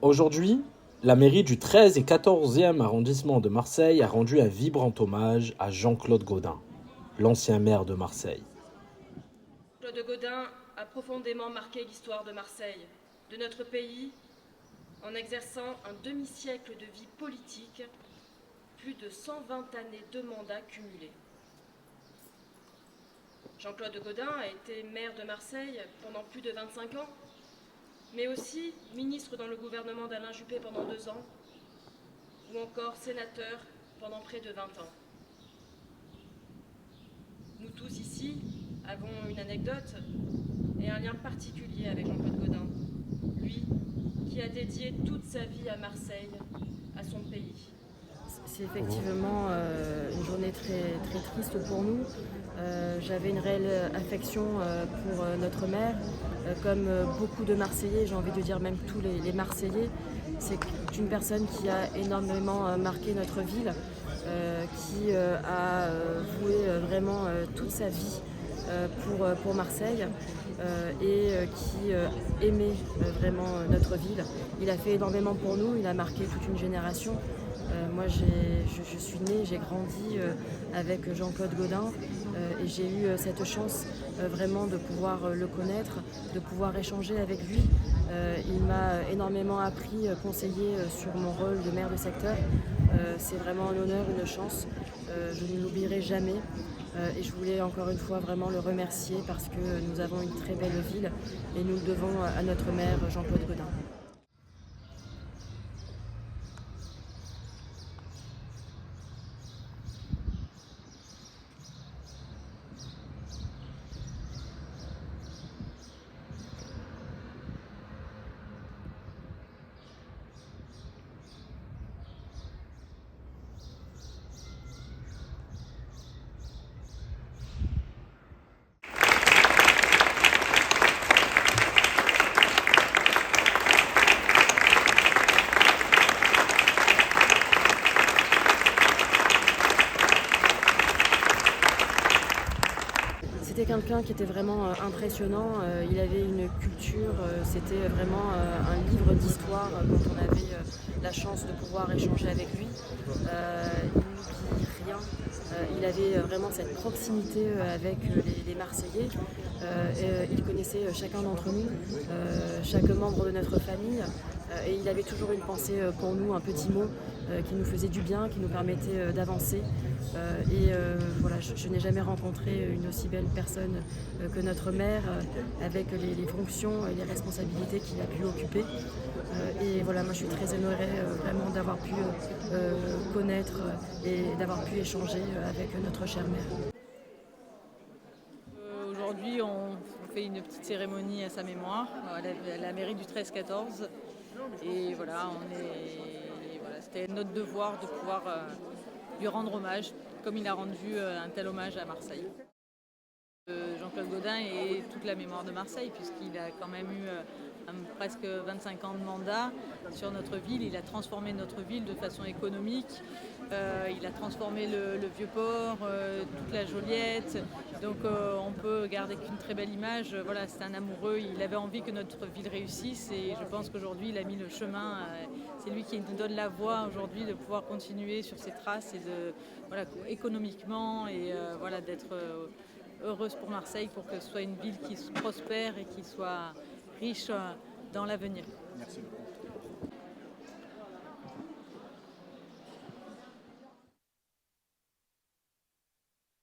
Aujourd'hui, la mairie du 13 et 14e arrondissement de Marseille a rendu un vibrant hommage à Jean-Claude Gaudin, l'ancien maire de Marseille. Claude Gaudin a profondément marqué l'histoire de Marseille, de notre pays, en exerçant un demi-siècle de vie politique, plus de 120 années de mandat cumulés. Jean-Claude Gaudin a été maire de Marseille pendant plus de 25 ans, mais aussi ministre dans le gouvernement d'Alain Juppé pendant 2 ans, ou encore sénateur pendant près de 20 ans. Nous tous ici avons une anecdote et un lien particulier avec Jean-Claude Gaudin, lui qui a dédié toute sa vie à Marseille, à son pays. C'est effectivement une journée très, très triste pour nous. J'avais une réelle affection pour notre maire, comme beaucoup de Marseillais, j'ai envie de dire même tous les Marseillais. C'est une personne qui a énormément marqué notre ville, qui a voué vraiment toute sa vie pour Marseille et qui aimait vraiment notre ville. Il a fait énormément pour nous, il a marqué toute une génération. Moi, je suis née, j'ai grandi avec Jean-Claude Gaudin et j'ai eu cette chance vraiment de pouvoir le connaître, de pouvoir échanger avec lui. Il m'a énormément appris, conseillé sur mon rôle de maire de secteur. C'est vraiment un honneur, une chance. Je ne l'oublierai jamais. Et je voulais encore une fois vraiment le remercier parce que nous avons une très belle ville et nous le devons à notre maire Jean-Claude Gaudin. C'était quelqu'un qui était vraiment impressionnant, il avait une culture, c'était vraiment un livre d'histoire quand on avait la chance de pouvoir échanger avec lui. Il n'oublie rien, il avait vraiment cette proximité avec les Marseillais. Il connaissait chacun d'entre nous, chaque membre de notre famille, et il avait toujours une pensée pour nous, un petit mot qui nous faisait du bien, qui nous permettait d'avancer. Voilà, je n'ai jamais rencontré une aussi belle personne que notre maire, avec les fonctions et les responsabilités qu'il a pu occuper. Et voilà, moi je suis très honorée vraiment d'avoir pu connaître et d'avoir pu échanger avec notre cher maire. Aujourd'hui, on fait une petite cérémonie à sa mémoire à la mairie du 13-14. Et voilà, c'était notre devoir de pouvoir lui rendre hommage, comme il a rendu un tel hommage à Marseille. Jean-Claude Gaudin et toute la mémoire de Marseille, puisqu'il a quand même eu presque 25 ans de mandat sur notre ville. Il a transformé notre ville de façon économique. Il a transformé le Vieux-Port, toute la Joliette. Donc on peut garder qu'une très belle image. Voilà, c'est un amoureux. Il avait envie que notre ville réussisse et je pense qu'aujourd'hui il a mis le chemin. C'est lui qui nous donne la voie aujourd'hui de pouvoir continuer sur ses traces et de, voilà, économiquement et voilà, d'être heureuse pour Marseille, pour que ce soit une ville qui prospère et qui soit riche dans l'avenir. Merci beaucoup.